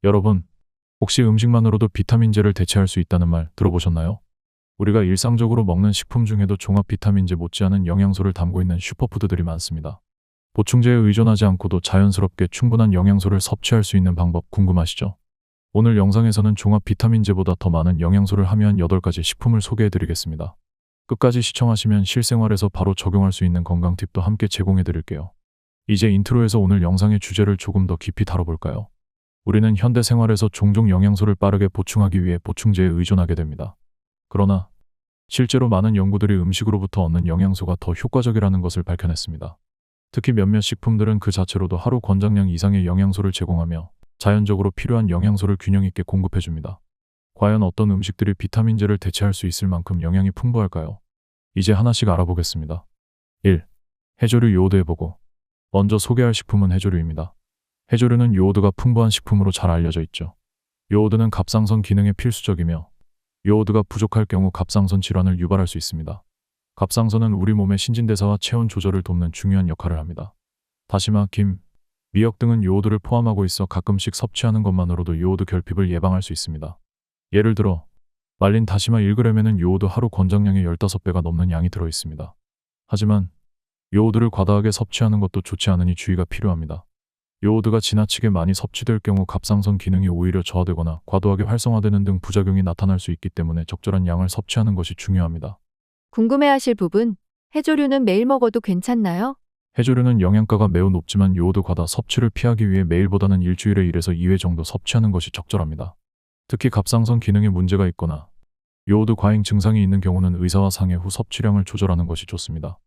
여러분, 혹시 음식만으로도 비타민제를 대체할 수 있다는 말 들어보셨나요? 우리가 일상적으로 먹는 식품 중에도 종합 비타민제 못지않은 영양소를 담고 있는 슈퍼푸드들이 많습니다. 보충제에 의존하지 않고도 자연스럽게 충분한 영양소를 섭취할 수 있는 방법 궁금하시죠? 오늘 영상에서는 종합 비타민제보다 더 많은 영양소를 함유한 8가지 식품을 소개해 드리겠습니다. 끝까지 시청하시면 실생활에서 바로 적용할 수 있는 건강 팁도 함께 제공해 드릴게요. 이제 인트로에서 오늘 영상의 주제를 조금 더 깊이 다뤄볼까요? 우리는 현대 생활에서 종종 영양소를 빠르게 보충하기 위해 보충제에 의존하게 됩니다. 그러나 실제로 많은 연구들이 음식으로부터 얻는 영양소가 더 효과적이라는 것을 밝혀냈습니다. 특히 몇몇 식품들은 그 자체로도 하루 권장량 이상의 영양소를 제공하며 자연적으로 필요한 영양소를 균형 있게 공급해줍니다. 과연 어떤 음식들이 비타민제를 대체할 수 있을 만큼 영양이 풍부할까요? 이제 하나씩 알아보겠습니다. 1. 해조류 요오드의 보고. 먼저 소개할 식품은 해조류입니다. 해조류는 요오드가 풍부한 식품으로 잘 알려져 있죠. 요오드는 갑상선 기능에 필수적이며 요오드가 부족할 경우 갑상선 질환을 유발할 수 있습니다. 갑상선은 우리 몸의 신진대사와 체온 조절을 돕는 중요한 역할을 합니다. 다시마, 김, 미역 등은 요오드를 포함하고 있어 가끔씩 섭취하는 것만으로도 요오드 결핍을 예방할 수 있습니다. 예를 들어 말린 다시마 1g에는 요오드 하루 권장량의 15배가 넘는 양이 들어 있습니다. 하지만 요오드를 과다하게 섭취하는 것도 좋지 않으니 주의가 필요합니다. 요오드가 지나치게 많이 섭취될 경우 갑상선 기능이 오히려 저하되거나 과도하게 활성화되는 등 부작용이 나타날 수 있기 때문에 적절한 양을 섭취하는 것이 중요합니다. 궁금해하실 부분, 해조류는 매일 먹어도 괜찮나요? 해조류는 영양가가 매우 높지만 요오드 과다 섭취를 피하기 위해 매일보다는 일주일에 1에서 2회 정도 섭취하는 것이 적절합니다. 특히 갑상선 기능에 문제가 있거나 요오드 과잉 증상이 있는 경우는 의사와 상의 후 섭취량을 조절하는 것이 좋습니다.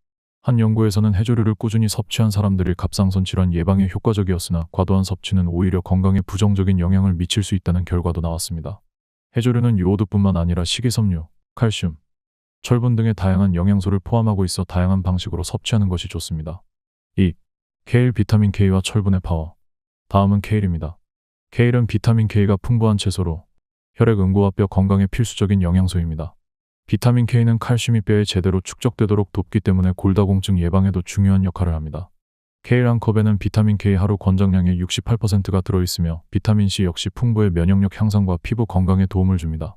한 연구에서는 해조류를 꾸준히 섭취한 사람들이 갑상선 질환 예방에 효과적이었으나 과도한 섭취는 오히려 건강에 부정적인 영향을 미칠 수 있다는 결과도 나왔습니다. 해조류는 요오드뿐만 아니라 식이섬유, 칼슘, 철분 등의 다양한 영양소를 포함하고 있어 다양한 방식으로 섭취하는 것이 좋습니다. 2. 케일 비타민 K와 철분의 파워. 다음은 케일입니다. 케일은 비타민 K가 풍부한 채소로 혈액 응고와 뼈 건강에 필수적인 영양소입니다. 비타민 K는 칼슘이 뼈에 제대로 축적되도록 돕기 때문에 골다공증 예방에도 중요한 역할을 합니다. 케일 한 컵에는 비타민 K 하루 권장량의 68%가 들어있으며 비타민 C 역시 풍부의 면역력 향상과 피부 건강에 도움을 줍니다.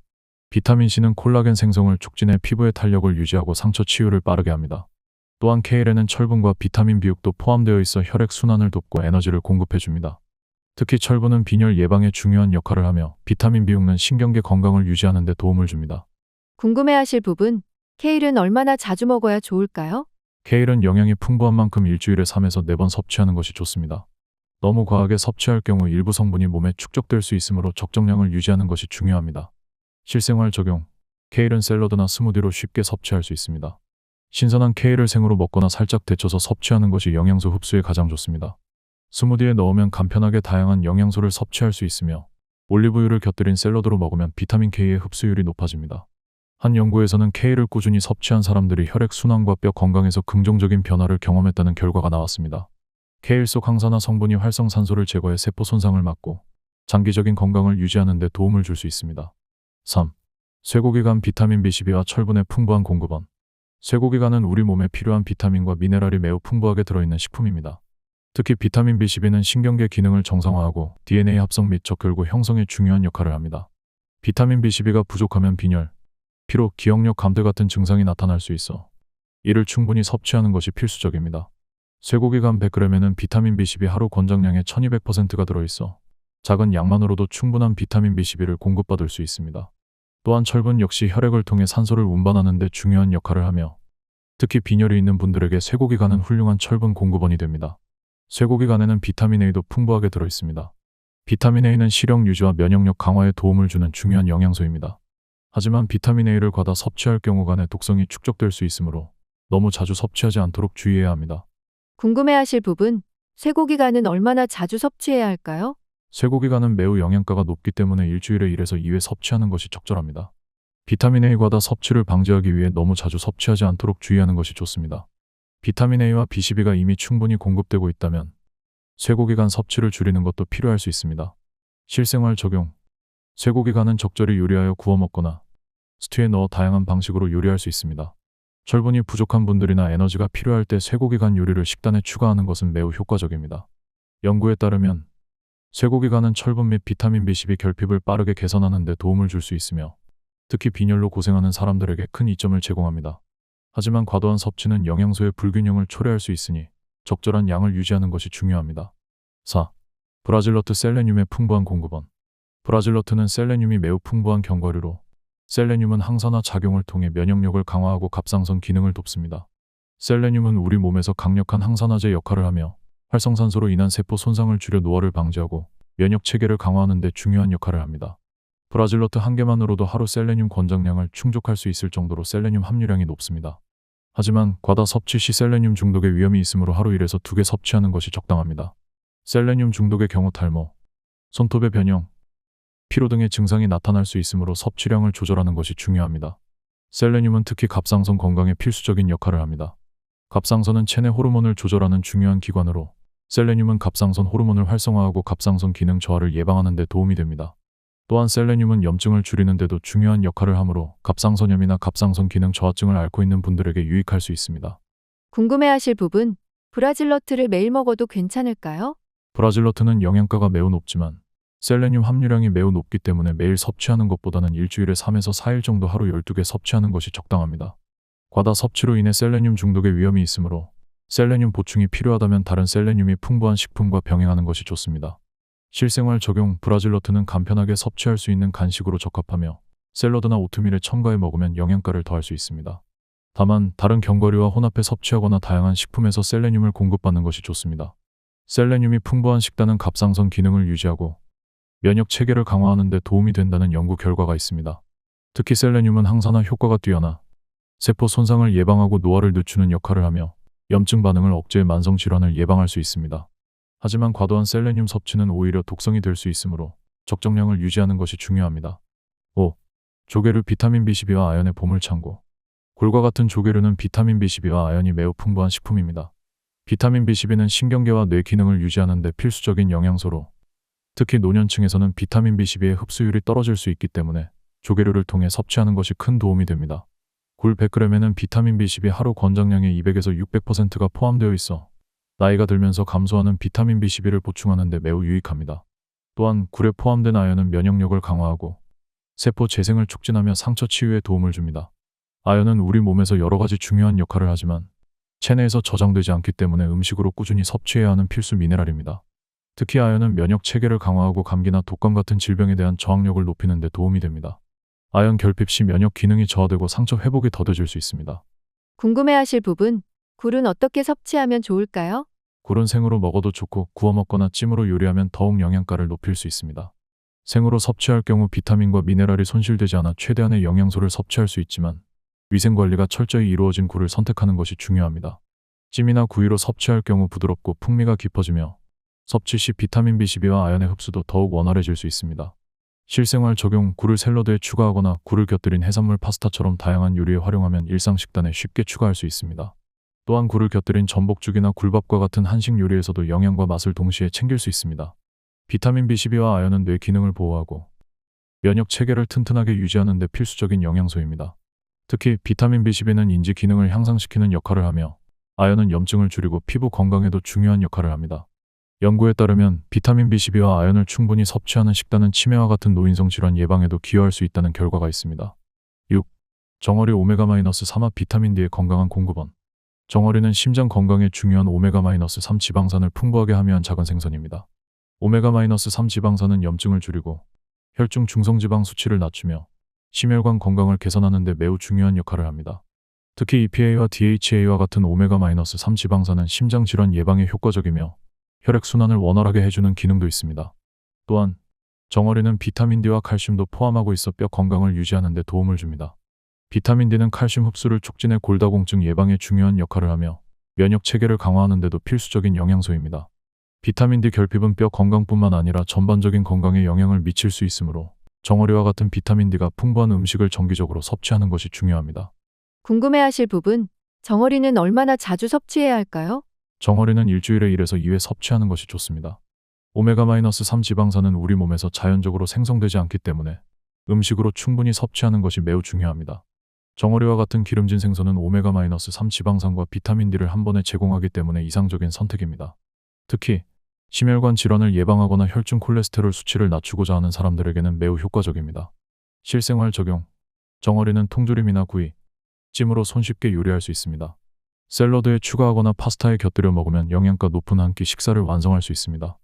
비타민 C는 콜라겐 생성을 촉진해 피부의 탄력을 유지하고 상처 치유를 빠르게 합니다. 또한 케일에는 철분과 비타민 B6도 포함되어 있어 혈액 순환을 돕고 에너지를 공급해 줍니다. 특히 철분은 빈혈 예방에 중요한 역할을 하며 비타민 B6는 신경계 건강을 유지하는 데 도움을 줍니다. 궁금해하실 부분, 케일은 얼마나 자주 먹어야 좋을까요? 케일은 영양이 풍부한 만큼 일주일에 3에서 4번 섭취하는 것이 좋습니다. 너무 과하게 섭취할 경우 일부 성분이 몸에 축적될 수 있으므로 적정량을 유지하는 것이 중요합니다. 실생활 적용. 케일은 샐러드나 스무디로 쉽게 섭취할 수 있습니다. 신선한 케일을 생으로 먹거나 살짝 데쳐서 섭취하는 것이 영양소 흡수에 가장 좋습니다. 스무디에 넣으면 간편하게 다양한 영양소를 섭취할 수 있으며 올리브유를 곁들인 샐러드로 먹으면 비타민 K의 흡수율이 높아집니다. 한 연구에서는 케일을 꾸준히 섭취한 사람들이 혈액 순환과 뼈 건강에서 긍정적인 변화를 경험했다는 결과가 나왔습니다. 케일 속 항산화 성분이 활성산소를 제거해 세포 손상을 막고 장기적인 건강을 유지하는 데 도움을 줄 수 있습니다. 3. 쇠고기간 비타민 B12와 철분의 풍부한 공급원. 쇠고기간은 우리 몸에 필요한 비타민과 미네랄이 매우 풍부하게 들어있는 식품입니다. 특히 비타민 B12는 신경계 기능을 정상화하고 DNA 합성 및 적혈구 형성에 중요한 역할을 합니다. 비타민 B12가 부족하면 빈혈, 피로, 기억력 감퇴 같은 증상이 나타날 수 있어 이를 충분히 섭취하는 것이 필수적입니다. 쇠고기간 100g에는 비타민 B12 하루 권장량의 1200%가 들어있어 작은 양만으로도 충분한 비타민 B12를 공급받을 수 있습니다. 또한 철분 역시 혈액을 통해 산소를 운반하는 데 중요한 역할을 하며 특히 빈혈이 있는 분들에게 쇠고기간은 훌륭한 철분 공급원이 됩니다. 쇠고기간에는 비타민 A도 풍부하게 들어있습니다. 비타민 A는 시력 유지와 면역력 강화에 도움을 주는 중요한 영양소입니다. 하지만 비타민 A를 과다 섭취할 경우 간의 독성이 축적될 수 있으므로 너무 자주 섭취하지 않도록 주의해야 합니다. 궁금해하실 부분, 쇠고기간은 얼마나 자주 섭취해야 할까요? 쇠고기간은 매우 영양가가 높기 때문에 일주일에 1에서 2회 섭취하는 것이 적절합니다. 비타민 A 과다 섭취를 방지하기 위해 너무 자주 섭취하지 않도록 주의하는 것이 좋습니다. 비타민 A와 B12가 이미 충분히 공급되고 있다면 쇠고기간 섭취를 줄이는 것도 필요할 수 있습니다. 실생활 적용. 쇠고기간은 적절히 요리하여 구워 먹거나 스튜에 넣어 다양한 방식으로 요리할 수 있습니다. 철분이 부족한 분들이나 에너지가 필요할 때 쇠고기간 요리를 식단에 추가하는 것은 매우 효과적입니다. 연구에 따르면 쇠고기가는 철분 및 비타민 B12 결핍을 빠르게 개선하는 데 도움을 줄 수 있으며 특히 빈혈로 고생하는 사람들에게 큰 이점을 제공합니다. 하지만 과도한 섭취는 영양소의 불균형을 초래할 수 있으니 적절한 양을 유지하는 것이 중요합니다. 4. 브라질너트 셀레늄의 풍부한 공급원. 브라질너트는 셀레늄이 매우 풍부한 견과류로 셀레늄은 항산화 작용을 통해 면역력을 강화하고 갑상선 기능을 돕습니다. 셀레늄은 우리 몸에서 강력한 항산화제 역할을 하며 활성산소로 인한 세포 손상을 줄여 노화를 방지하고 면역 체계를 강화하는 데 중요한 역할을 합니다. 브라질너트 한 개만으로도 하루 셀레늄 권장량을 충족할 수 있을 정도로 셀레늄 함유량이 높습니다. 하지만 과다 섭취 시 셀레늄 중독의 위험이 있으므로 하루 1에서 2개 섭취하는 것이 적당합니다. 셀레늄 중독의 경우 탈모, 손톱의 변형, 피로 등의 증상이 나타날 수 있으므로 섭취량을 조절하는 것이 중요합니다. 셀레늄은 특히 갑상선 건강에 필수적인 역할을 합니다. 갑상선은 체내 호르몬을 조절하는 중요한 기관으로 셀레늄은 갑상선 호르몬을 활성화하고 갑상선 기능 저하를 예방하는 데 도움이 됩니다. 또한 셀레늄은 염증을 줄이는 데도 중요한 역할을 하므로 갑상선염이나 갑상선 기능 저하증을 앓고 있는 분들에게 유익할 수 있습니다. 궁금해하실 부분, 브라질너트를 매일 먹어도 괜찮을까요? 브라질너트는 영양가가 매우 높지만 셀레늄 함유량이 매우 높기 때문에 매일 섭취하는 것보다는 일주일에 3에서 4일 정도 하루 12개 섭취하는 것이 적당합니다. 과다 섭취로 인해 셀레늄 중독의 위험이 있으므로 셀레늄 보충이 필요하다면 다른 셀레늄이 풍부한 식품과 병행하는 것이 좋습니다. 실생활 적용 브라질너트는 간편하게 섭취할 수 있는 간식으로 적합하며 샐러드나 오트밀에 첨가해 먹으면 영양가를 더할 수 있습니다. 다만 다른 견과류와 혼합해 섭취하거나 다양한 식품에서 셀레늄을 공급받는 것이 좋습니다. 셀레늄이 풍부한 식단은 갑상선 기능을 유지하고 면역 체계를 강화하는 데 도움이 된다는 연구 결과가 있습니다. 특히 셀레늄은 항산화 효과가 뛰어나 세포 손상을 예방하고 노화를 늦추는 역할을 하며 염증 반응을 억제해 만성 질환을 예방할 수 있습니다. 하지만 과도한 셀레늄 섭취는 오히려 독성이 될 수 있으므로 적정량을 유지하는 것이 중요합니다. 5. 조개류 비타민 B12와 아연의 보물창고. 굴과 같은 조개류는 비타민 B12와 아연이 매우 풍부한 식품입니다. 비타민 B12는 신경계와 뇌 기능을 유지하는 데 필수적인 영양소로 특히 노년층에서는 비타민 B12의 흡수율이 떨어질 수 있기 때문에 조개류를 통해 섭취하는 것이 큰 도움이 됩니다. 굴 100g에는 비타민 B12 하루 권장량의 200에서 600%가 포함되어 있어 나이가 들면서 감소하는 비타민 B12를 보충하는 데 매우 유익합니다. 또한 굴에 포함된 아연은 면역력을 강화하고 세포 재생을 촉진하며 상처 치유에 도움을 줍니다. 아연은 우리 몸에서 여러 가지 중요한 역할을 하지만 체내에서 저장되지 않기 때문에 음식으로 꾸준히 섭취해야 하는 필수 미네랄입니다. 특히 아연은 면역 체계를 강화하고 감기나 독감 같은 질병에 대한 저항력을 높이는 데 도움이 됩니다. 아연 결핍 시 면역 기능이 저하되고 상처 회복이 더뎌질 수 있습니다. 궁금해하실 부분, 굴은 어떻게 섭취하면 좋을까요? 굴은 생으로 먹어도 좋고 구워 먹거나 찜으로 요리하면 더욱 영양가를 높일 수 있습니다. 생으로 섭취할 경우 비타민과 미네랄이 손실되지 않아 최대한의 영양소를 섭취할 수 있지만 위생관리가 철저히 이루어진 굴을 선택하는 것이 중요합니다. 찜이나 구이로 섭취할 경우 부드럽고 풍미가 깊어지며 섭취 시 비타민 B12와 아연의 흡수도 더욱 원활해질 수 있습니다. 실생활 적용 굴을 샐러드에 추가하거나 굴을 곁들인 해산물 파스타처럼 다양한 요리에 활용하면 일상 식단에 쉽게 추가할 수 있습니다. 또한 굴을 곁들인 전복죽이나 굴밥과 같은 한식 요리에서도 영양과 맛을 동시에 챙길 수 있습니다. 비타민 B12와 아연은 뇌 기능을 보호하고 면역 체계를 튼튼하게 유지하는 데 필수적인 영양소입니다. 특히 비타민 B12는 인지 기능을 향상시키는 역할을 하며 아연은 염증을 줄이고 피부 건강에도 중요한 역할을 합니다. 연구에 따르면 비타민 B12와 아연을 충분히 섭취하는 식단은 치매와 같은 노인성 질환 예방에도 기여할 수 있다는 결과가 있습니다. 6. 정어리 오메가-3와 비타민 D의 건강한 공급원. 정어리는 심장 건강에 중요한 오메가-3 지방산을 풍부하게 함유한 작은 생선입니다. 오메가-3 지방산은 염증을 줄이고 혈중 중성지방 수치를 낮추며 심혈관 건강을 개선하는 데 매우 중요한 역할을 합니다. 특히 EPA와 DHA와 같은 오메가-3 지방산은 심장 질환 예방에 효과적이며 혈액순환을 원활하게 해주는 기능도 있습니다. 또한 정어리는 비타민 D와 칼슘도 포함하고 있어 뼈 건강을 유지하는 데 도움을 줍니다. 비타민 D는 칼슘 흡수를 촉진해 골다공증 예방에 중요한 역할을 하며 면역 체계를 강화하는 데도 필수적인 영양소입니다. 비타민 D 결핍은 뼈 건강뿐만 아니라 전반적인 건강에 영향을 미칠 수 있으므로 정어리와 같은 비타민 D가 풍부한 음식을 정기적으로 섭취하는 것이 중요합니다. 궁금해하실 부분, 정어리는 얼마나 자주 섭취해야 할까요? 정어리는 일주일에 1에서 2회 섭취하는 것이 좋습니다. 오메가-3 지방산은 우리 몸에서 자연적으로 생성되지 않기 때문에 음식으로 충분히 섭취하는 것이 매우 중요합니다. 정어리와 같은 기름진 생선은 오메가-3 지방산과 비타민 D를 한 번에 제공하기 때문에 이상적인 선택입니다. 특히 심혈관 질환을 예방하거나 혈중 콜레스테롤 수치를 낮추고자 하는 사람들에게는 매우 효과적입니다. 실생활 적용. 정어리는 통조림이나 구이, 찜으로 손쉽게 요리할 수 있습니다. 샐러드에 추가하거나 파스타에 곁들여 먹으면 영양가 높은 한 끼 식사를 완성할 수 있습니다.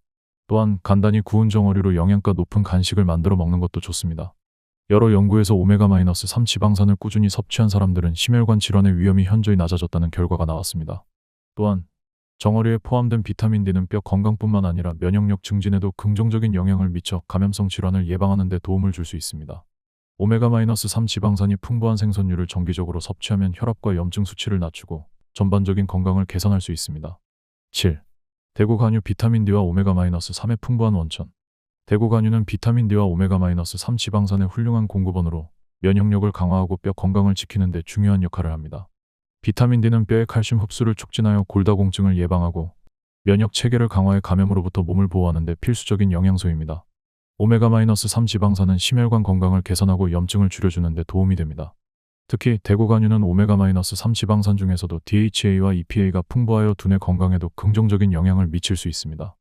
또한 간단히 구운 정어리로 영양가 높은 간식을 만들어 먹는 것도 좋습니다. 여러 연구에서 오메가-3 지방산을 꾸준히 섭취한 사람들은 심혈관 질환의 위험이 현저히 낮아졌다는 결과가 나왔습니다. 또한 정어리에 포함된 비타민 D는 뼈 건강뿐만 아니라 면역력 증진에도 긍정적인 영향을 미쳐 감염성 질환을 예방하는 데 도움을 줄 수 있습니다. 오메가-3 지방산이 풍부한 생선류를 정기적으로 섭취하면 혈압과 염증 수치를 낮추고 전반적인 건강을 개선할 수 있습니다. 7. 대구 간유 비타민 D와 오메가-3의 풍부한 원천. 대구 간유는 비타민 D와 오메가-3 지방산의 훌륭한 공급원으로 면역력을 강화하고 뼈 건강을 지키는 데 중요한 역할을 합니다. 비타민 D는 뼈의 칼슘 흡수를 촉진하여 골다공증을 예방하고 면역 체계를 강화해 감염으로부터 몸을 보호하는 데 필수적인 영양소입니다. 오메가-3 지방산은 심혈관 건강을 개선하고 염증을 줄여주는 데 도움이 됩니다. 특히 대구 간유는 오메가-3 지방산 중에서도 DHA와 EPA가 풍부하여 두뇌 건강에도 긍정적인 영향을 미칠 수 있습니다.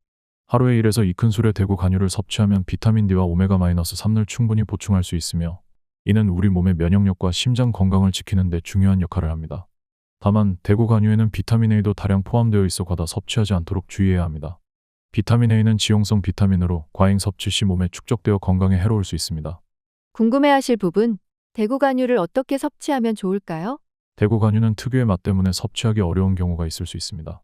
하루에 1에서 2큰술의 대구 간유를 섭취하면 비타민 D와 오메가-3을 충분히 보충할 수 있으며 이는 우리 몸의 면역력과 심장 건강을 지키는 데 중요한 역할을 합니다. 다만 대구 간유에는 비타민 A도 다량 포함되어 있어 과다 섭취하지 않도록 주의해야 합니다. 비타민 A는 지용성 비타민으로 과잉 섭취 시 몸에 축적되어 건강에 해로울 수 있습니다. 궁금해하실 부분, 대구 간유를 어떻게 섭취하면 좋을까요? 대구 간유는 특유의 맛 때문에 섭취하기 어려운 경우가 있을 수 있습니다.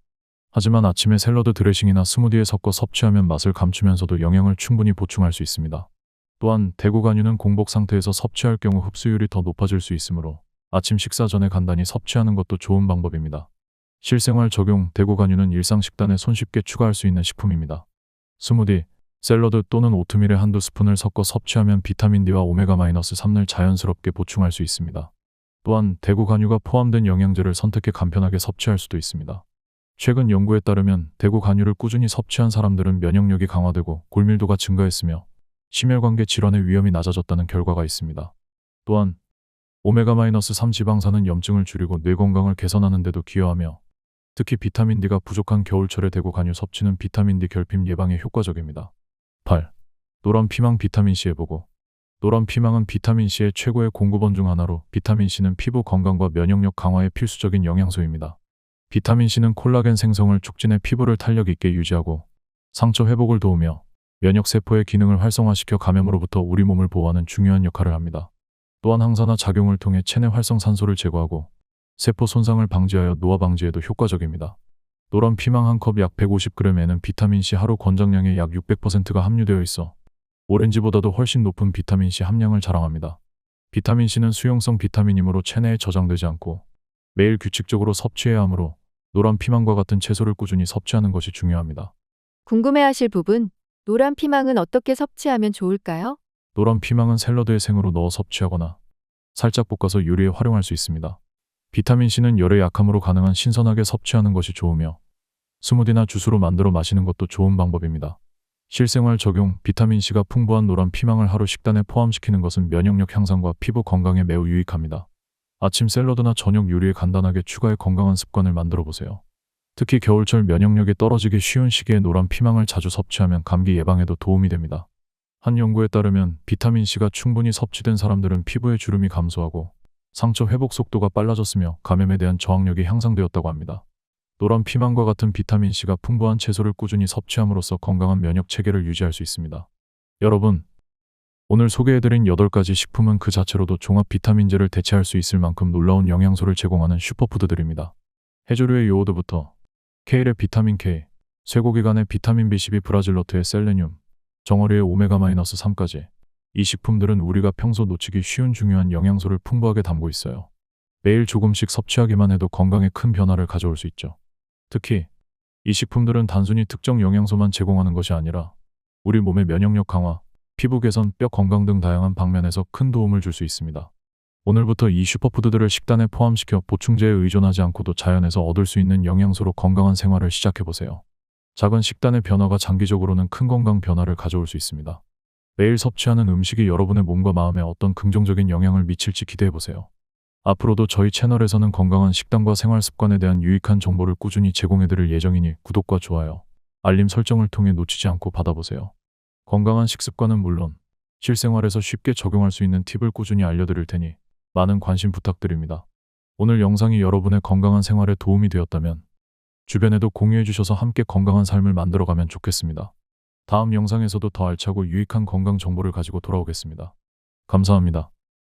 하지만 아침에 샐러드 드레싱이나 스무디에 섞어 섭취하면 맛을 감추면서도 영양을 충분히 보충할 수 있습니다. 또한 대구 간유는 공복 상태에서 섭취할 경우 흡수율이 더 높아질 수 있으므로 아침 식사 전에 간단히 섭취하는 것도 좋은 방법입니다. 실생활 적용. 대구 간유는 일상 식단에 손쉽게 추가할 수 있는 식품입니다. 스무디, 샐러드 또는 오트밀에 한두 스푼을 섞어 섭취하면 비타민 D와 오메가-3을 자연스럽게 보충할 수 있습니다. 또한 대구 간유가 포함된 영양제를 선택해 간편하게 섭취할 수도 있습니다. 최근 연구에 따르면 대구 간유를 꾸준히 섭취한 사람들은 면역력이 강화되고 골밀도가 증가했으며 심혈관계 질환의 위험이 낮아졌다는 결과가 있습니다. 또한 오메가-3 지방산은 염증을 줄이고 뇌 건강을 개선하는 데도 기여하며 특히 비타민 D가 부족한 겨울철에 대구 간유 섭취는 비타민 D 결핍 예방에 효과적입니다. 8. 노란 피망 비타민 C의 보고. 노란 피망은 비타민 C의 최고의 공급원 중 하나로 비타민 C는 피부 건강과 면역력 강화에 필수적인 영양소입니다. 비타민 C는 콜라겐 생성을 촉진해 피부를 탄력 있게 유지하고 상처 회복을 도우며 면역세포의 기능을 활성화시켜 감염으로부터 우리 몸을 보호하는 중요한 역할을 합니다. 또한 항산화 작용을 통해 체내 활성산소를 제거하고 세포 손상을 방지하여 노화 방지에도 효과적입니다. 노란 피망 한 컵 약 150g에는 비타민C 하루 권장량의 약 600%가 함유되어 있어 오렌지보다도 훨씬 높은 비타민C 함량을 자랑합니다. 비타민C는 수용성 비타민이므로 체내에 저장되지 않고 매일 규칙적으로 섭취해야 하므로 노란 피망과 같은 채소를 꾸준히 섭취하는 것이 중요합니다. 궁금해하실 부분, 노란 피망은 어떻게 섭취하면 좋을까요? 노란 피망은 샐러드에 생으로 넣어 섭취하거나 살짝 볶아서 요리에 활용할 수 있습니다. 비타민C는 열에 약함으로 가능한 신선하게 섭취하는 것이 좋으며 스무디나 주스로 만들어 마시는 것도 좋은 방법입니다. 실생활 적용. 비타민C가 풍부한 노란 피망을 하루 식단에 포함시키는 것은 면역력 향상과 피부 건강에 매우 유익합니다. 아침 샐러드나 저녁 요리에 간단하게 추가해 건강한 습관을 만들어 보세요. 특히 겨울철 면역력이 떨어지기 쉬운 시기에 노란 피망을 자주 섭취하면 감기 예방에도 도움이 됩니다. 한 연구에 따르면 비타민C가 충분히 섭취된 사람들은 피부의 주름이 감소하고 상처 회복 속도가 빨라졌으며 감염에 대한 저항력이 향상되었다고 합니다. 노란 피망과 같은 비타민C가 풍부한 채소를 꾸준히 섭취함으로써 건강한 면역 체계를 유지할 수 있습니다. 여러분, 오늘 소개해드린 8가지 식품은 그 자체로도 종합 비타민제를 대체할 수 있을 만큼 놀라운 영양소를 제공하는 슈퍼푸드들입니다. 해조류의 요오드부터 케일의 비타민 K, 쇠고기간의 비타민 B12, 브라질너트의 셀레늄, 정어리의 오메가-3까지 이 식품들은 우리가 평소 놓치기 쉬운 중요한 영양소를 풍부하게 담고 있어요. 매일 조금씩 섭취하기만 해도 건강에 큰 변화를 가져올 수 있죠. 특히 이 식품들은 단순히 특정 영양소만 제공하는 것이 아니라 우리 몸의 면역력 강화, 피부 개선, 뼈 건강 등 다양한 방면에서 큰 도움을 줄 수 있습니다. 오늘부터 이 슈퍼푸드들을 식단에 포함시켜 보충제에 의존하지 않고도 자연에서 얻을 수 있는 영양소로 건강한 생활을 시작해보세요. 작은 식단의 변화가 장기적으로는 큰 건강 변화를 가져올 수 있습니다. 매일 섭취하는 음식이 여러분의 몸과 마음에 어떤 긍정적인 영향을 미칠지 기대해보세요. 앞으로도 저희 채널에서는 건강한 식단과 생활 습관에 대한 유익한 정보를 꾸준히 제공해드릴 예정이니 구독과 좋아요, 알림 설정을 통해 놓치지 않고 받아보세요. 건강한 식습관은 물론 실생활에서 쉽게 적용할 수 있는 팁을 꾸준히 알려드릴 테니 많은 관심 부탁드립니다. 오늘 영상이 여러분의 건강한 생활에 도움이 되었다면 주변에도 공유해 주셔서 함께 건강한 삶을 만들어가면 좋겠습니다. 다음 영상에서도 더 알차고 유익한 건강 정보를 가지고 돌아오겠습니다. 감사합니다.